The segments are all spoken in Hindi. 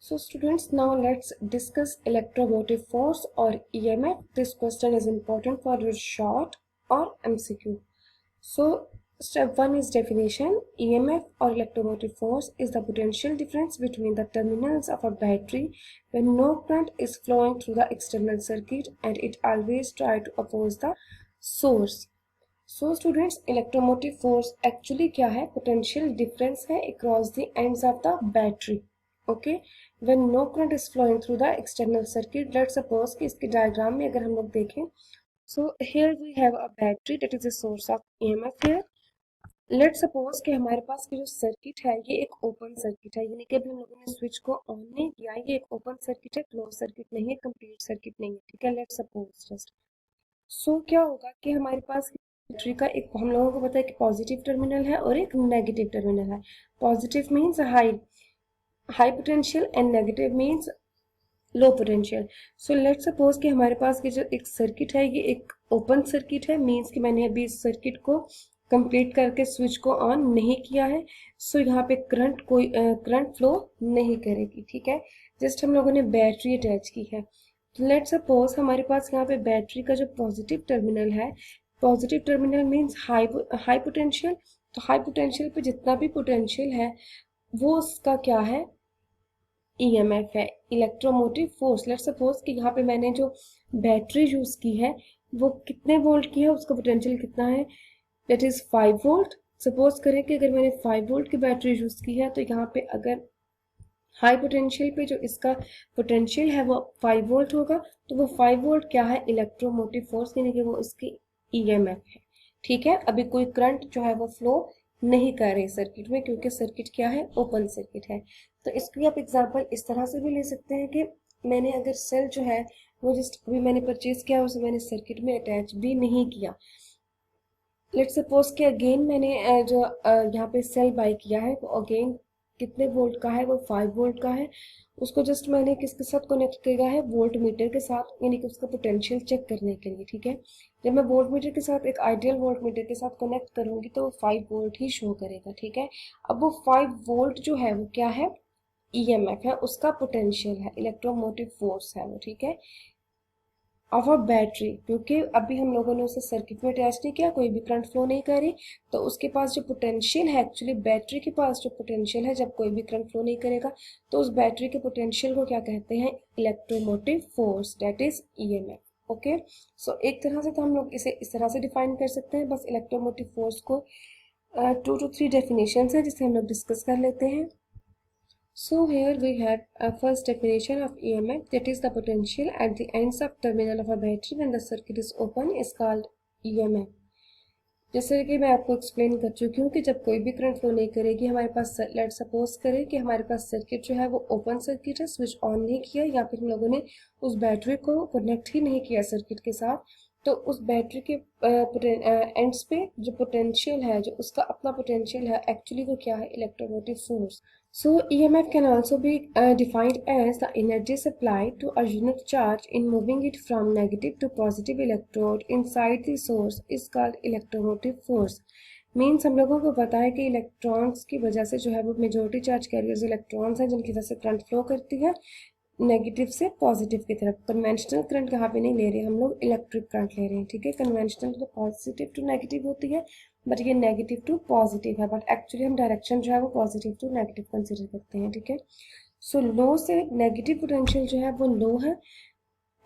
So students, now let's discuss electromotive force or EMF. This question is important for your short or MCQ. So step 1 is definition. EMF or electromotive force is the potential difference between the terminals of a battery when no current is flowing through the external circuit and it always tries to oppose the source. So students, electromotive force actually क्या है? Potential difference है across the ends of the battery. Okay, when no current is flowing through the external circuit. Let's suppose कि इसके डायग्राम में अगर हम लोग देखें, so here we have a battery that is a source of EMF here. Let's suppose कि हमारे पास की जो सर्किट है ये एक ओपन सर्किट है, यानी कि अभी हम लोगों ने स्विच को ऑन नहीं किया, ये एक ओपन सर्किट है, क्लोज सर्किट नहीं है, कंप्लीट सर्किट नहीं है, ठीक है। लेट्स सपोज जस्ट सो क्या होगा कि हमारे पास बैटरी का एक, हम लोगों को पता है कि पॉजिटिव टर्मिनल है और एक नेगेटिव टर्मिनल है। Positive means high potential and negative means low potential. So let's suppose कि हमारे पास की जो एक सर्किट है ये एक ओपन सर्किट है, मीन्स कि मैंने अभी इस सर्किट को कंप्लीट करके स्विच को ऑन नहीं किया है। सो यहाँ पे करंट फ्लो नहीं करेगी, ठीक है। जस्ट हम लोगों ने बैटरी अटैच की है। लेट्स सपोज हमारे पास यहाँ पे बैटरी का जो पॉजिटिव टर्मिनल है, positive terminal means high potential. तो हाई पोटेंशियल पे जितना भी पोटेंशियल है वो उसका क्या है, EMF है, इलेक्ट्रोमोटिव फोर्स। लेट्स सपोज कि यहाँ पे मैंने जो बैटरी यूज की है वो कितने वोल्ट की है, उसका पोटेंशियल कितना है, दैट इज 5 वोल्ट। सपोज करें कि अगर मैंने 5 वोल्ट की बैटरी यूज की है तो यहाँ पे अगर हाई पोटेंशियल पे जो इसका पोटेंशियल है वो 5 वोल्ट होगा, तो वो 5 वोल्ट क्या है, इलेक्ट्रोमोटिव फोर्स, यानी कि वो इसकी EMF है, ठीक है। अभी कोई करंट जो है वो फ्लो नहीं कर रही सर्किट में, क्योंकि सर्किट क्या है, ओपन सर्किट है। तो इसकी आप एग्जांपल इस तरह से भी ले सकते हैं कि मैंने अगर सेल जो है वो जस्ट अभी मैंने परचेज किया, उसे मैंने सर्किट में अटैच भी नहीं किया। लेट्स सपोज कि अगेन मैंने जो यहाँ पे सेल बाय किया है वो अगेन कितने वोल्ट का है, वो 5 वोल्ट का है। उसको जस्ट मैंने किसके साथ कनेक्ट किया है, वोल्ट मीटर के साथ, यानी कि उसका पोटेंशियल चेक करने के लिए, ठीक है। जब मैं वोल्ट मीटर के साथ एक आइडियल वोल्ट मीटर के साथ कनेक्ट करूंगी तो वो 5 वोल्ट ही शो करेगा, ठीक है। अब वो 5 वोल्ट जो है वो क्या है, EMF है, उसका पोटेंशियल है, इलेक्ट्रोमोटिव फोर्स है वो, ठीक है। ऑफ अ बैटरी, क्योंकि अभी हम लोगों ने उसे सर्किट में अटैच नहीं किया, कोई भी करंट फ्लो नहीं करी, तो उसके पास जो पोटेंशियल है, एक्चुअली बैटरी के पास जो पोटेंशियल है जब कोई भी करंट फ्लो नहीं करेगा तो उस बैटरी के पोटेंशियल को क्या कहते हैं, electromotive force, that is EMF। Okay, so एक तरह से तो हम लोग इसे इस तरह से डिफाइन कर सकते हैं। बस इलेक्ट्रोमोटिव फोर्स को 2 to 3 डेफिनेशन है जिसे हम लोग डिस्कस कर लेते हैं। So here we have a first definition of EMF, that is the potential at the ends of terminal of a battery when the circuit is open is called EMF। जैसे कि मैं आपको एक्सप्लेन कर चुकी हूँ कि जब कोई भी करंट फ्लो नहीं करेगी हमारे पास, लेट सपोज करें कि हमारे पास सर्किट जो है वो ओपन सर्किट है, स्विच ऑन नहीं किया या फिर हम लोगों ने उस बैटरी को कनेक्ट ही नहीं किया सर्किट के साथ, तो उस बैटरी के एंड्स पे जो पोटेंशियल है, जो उसका अपना पोटेंशियल है, एक्चुअली वो क्या है, electromotive force. So EMF can also be defined as the energy supplied to a unit charge in moving it from negative to positive electrode inside the source is called electromotive force। Means हम लोगों को पता है कि इलेक्ट्रॉन्स की वजह से जो है वो मेजॉरिटी चार्ज कैरियर्स इलेक्ट्रॉन्स हैं जिनकी वजह से करंट फ्लो करती है नेगेटिव से पॉजिटिव की तरफ। कन्वेंशनल करंट यहाँ पे नहीं ले रहे हम लोग, इलेक्ट्रिक करंट ले रहे हैं, ठीक है। कन्वेंशनल तो पॉजिटिव टू नेगेटिव होती है, बट ये नेगेटिव टू पॉजिटिव है, बट एक्चुअली हम डायरेक्शन जो है वो पॉजिटिव टू नेगेटिव कंसिडर करते हैं, ठीक है। सो लो से नेगेटिव पोटेंशियल जो है वो लो है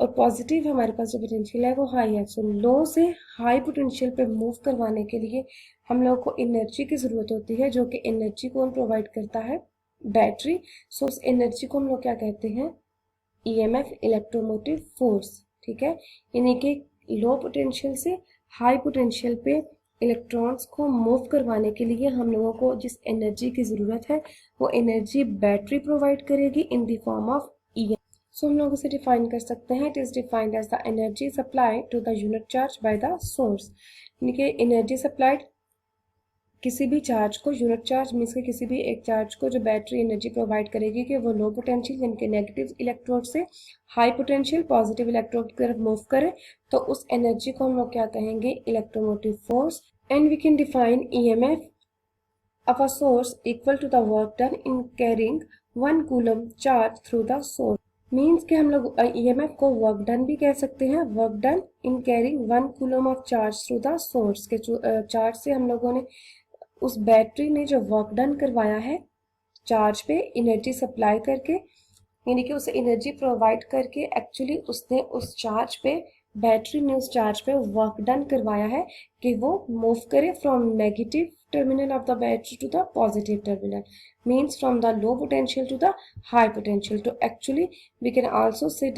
और पॉजिटिव हमारे पास जो पोटेंशियल है वो हाई है। सो लो से हाई पोटेंशियल पे मूव करवाने के लिए हम लोग को एनर्जी की ज़रूरत होती है, जो कि एनर्जी कौन प्रोवाइड करता है, बैटरी। सो उस एनर्जी को हम लोग क्या कहते हैं, EMF, इलेक्ट्रोमोटिव फोर्स, ठीक है। यानी कि लो पोटेंशियल से हाई पोटेंशियल पे इलेक्ट्रॉन्स को मूव करवाने के लिए हम लोगों को जिस एनर्जी की ज़रूरत है वो एनर्जी बैटरी प्रोवाइड करेगी in the form of EMF। So हम लोग उसे डिफाइन कर सकते हैं, it is defined as the energy supplied to the unit charge by the source. यानी कि एनर्जी सप्लाइड किसी भी चार्ज को, यूनिट चार्ज मीन्स के किसी भी एक चार्ज को जो बैटरी एनर्जी प्रोवाइड करेगी कि वो लो पोटेंशियल यानी कि नेगेटिव इलेक्ट्रोड से हाई पोटेंशियल पॉजिटिव इलेक्ट्रोड की तरफ मूव करे, तो उस एनर्जी को हम लोग क्या कहेंगे, electromotive force. And we can define EMF of a source equal to the work done in carrying 1 coulomb charge through the source. Means कि हम लोग ईएमएफ को वर्क डन भी कह सकते हैं, work done in carrying 1 coulomb of charge through the source के चार्ज से हम लोगों ने उस बैटरी ने जो वर्क डन करवाया है चार्ज पे एनर्जी सप्लाई करके, यानी कि उसे एनर्जी प्रोवाइड करके एक्चुअली उसने उस चार्ज पे, बैटरी ने उस चार्ज पे वर्क डन करवाया है कि वो मूव करे from negative terminal of the battery to the positive terminal, means from the low potential to the high potential. तो actually we can also say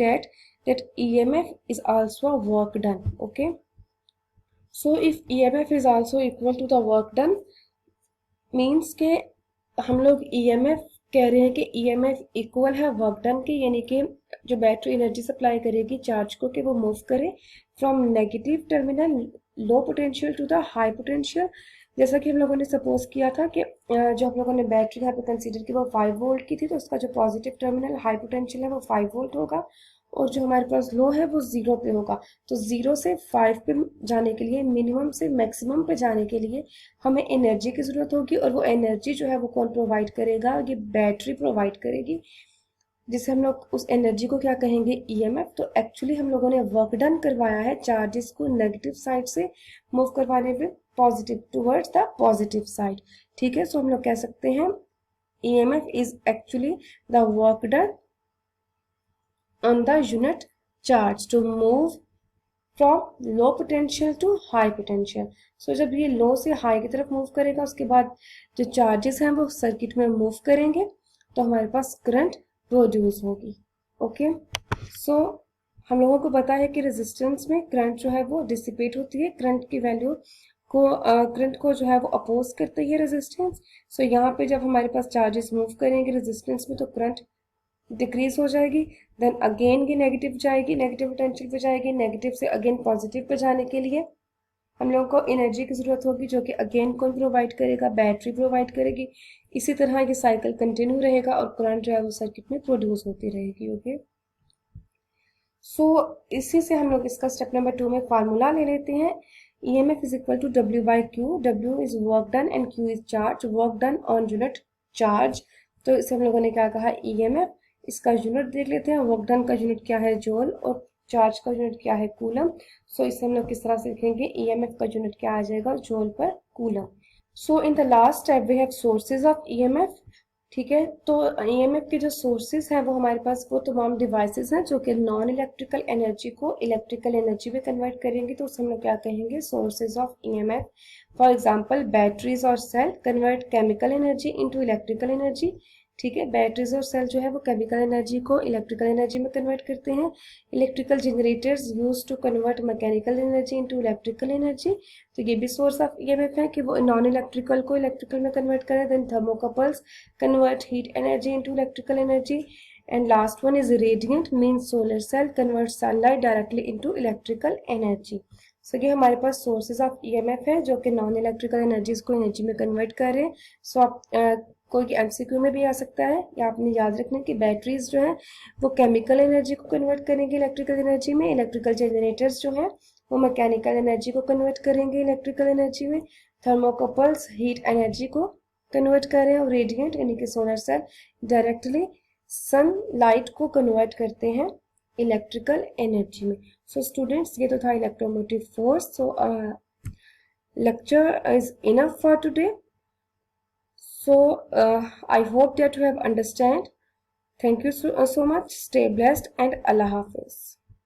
that EMF is also a work done. Okay, so if EMF is also equal to the work done means के हम लोग EMF कह रहे हैं कि EMF इक्वल है वर्क डन के, यानी कि जो बैटरी एनर्जी सप्लाई करेगी चार्ज को कि वो मूव करे from negative terminal low potential to the high potential. जैसा कि हम लोगों ने सपोज किया था कि जो हम लोगों ने बैटरी यहाँ पे कंसीडर की वो 5 वोल्ट की थी, तो उसका जो पॉजिटिव टर्मिनल हाई पोटेंशियल है वो 5 वोल्ट होगा और जो हमारे पास लो है वो 0 पे होगा। तो 0 से 5 पे जाने के लिए, मिनिमम से मैक्सिमम पे जाने के लिए हमें एनर्जी की ज़रूरत होगी, और वो एनर्जी जो है वो कौन प्रोवाइड करेगा, ये बैटरी प्रोवाइड करेगी, जिसे हम लोग उस एनर्जी को क्या कहेंगे, ईएमएफ। तो एक्चुअली हम लोगों ने वर्क डन करवाया है चार्जेस को नेगेटिव साइड से मूव करवाने पे positive towards the positive side. ठीक है, सो हम लोग कह सकते हैं EMF is actually the work done on the unit charge to move from low potential to high potential. So जब ये low से high की तरफ मूव करेगा उसके बाद जो चार्जेस हैं वो सर्किट में मूव करेंगे तो हमारे पास करंट प्रोड्यूस होगी। ओके, सो हम लोगों को पता है कि रेजिस्टेंस में करंट जो है वो डिसिपेट होती है, करंट की वैल्यू को करंट को जो है वो अपोज करती है रेजिस्टेंस। सो यहाँ पे जब हमारे पास चार्जेस मूव करेंगे रेजिस्टेंस में तो करंट डिक्रीज हो जाएगी, देन अगेन ये नेगेटिव जाएगी, नेगेटिव पोटेंशियल पे जाएगी, नेगेटिव से अगेन पॉजिटिव पे जाने के लिए हम लोगों को एनर्जी की जरूरत होगी जो कि अगेन कौन प्रोवाइड करेगा, बैटरी प्रोवाइड करेगी। इसी तरह ये साइकिल कंटिन्यू रहेगा और करंट जो है वो सर्किट में प्रोड्यूस होती रहेगी। ओके, सो इसी से हम लोग इसका स्टेप नंबर 2 में फार्मूला ले लेते हैं। EMF is equal to W/Q, W is work done and Q is charge, work done on unit charge. तो इसे हम लोगों ने क्या कहा, EMF, इसका यूनिट देख लेते हैं, वर्क डन का यूनिट क्या है, जूल, और चार्ज का यूनिट क्या है, कूलम। सो इसे हम लोग किस तरह से लिखेंगे, EMF का यूनिट क्या आ जाएगा, जूल पर coulomb. So in the last step we have sources of EMF। ठीक है, तो EMF के जो सोर्सेज हैं वो हमारे पास वो तमाम डिवाइसेस हैं जो कि नॉन इलेक्ट्रिकल एनर्जी को इलेक्ट्रिकल एनर्जी में कन्वर्ट करेंगे, तो उसे हम लोग क्या कहेंगे, sources of EMF। For example batteries और cell convert chemical energy into electrical energy. ठीक है, बैटरीज और सेल जो है वो केमिकल एनर्जी को इलेक्ट्रिकल एनर्जी में कन्वर्ट करते हैं। Electrical generators use to convert mechanical energy into electrical energy. तो ये भी सोर्स ऑफ EMF है कि वो नॉन इलेक्ट्रिकल को इलेक्ट्रिकल में कन्वर्ट करें। Then thermocouples convert heat energy into electrical energy. And last one is radiant, means solar cell convert sunlight directly into electrical energy. So ये हमारे पास सोर्सेज ऑफ EMF है जो कि नॉन इलेक्ट्रिकल एनर्जीज को एनर्जी में कन्वर्ट कर रहे हैं। सो आप कोई MCQ में भी आ सकता है, या आपने याद रखना कि बैटरीज जो है वो केमिकल एनर्जी को कन्वर्ट करेंगे इलेक्ट्रिकल एनर्जी में, इलेक्ट्रिकल जनरेटर्स जो है वो मैकेनिकल एनर्जी को कन्वर्ट करेंगे इलेक्ट्रिकल एनर्जी में, थर्मोकपल्स हीट एनर्जी को कन्वर्ट कर रहे हैं, और रेडिएंट यानी कि solar cell directly sunlight को कन्वर्ट करते हैं इलेक्ट्रिकल एनर्जी में। सो स्टूडेंट्स, ये तो था electromotive force. So lecture is enough for today. So I hope that you have understand. Thank you so much. Stay blessed and Allah Hafiz.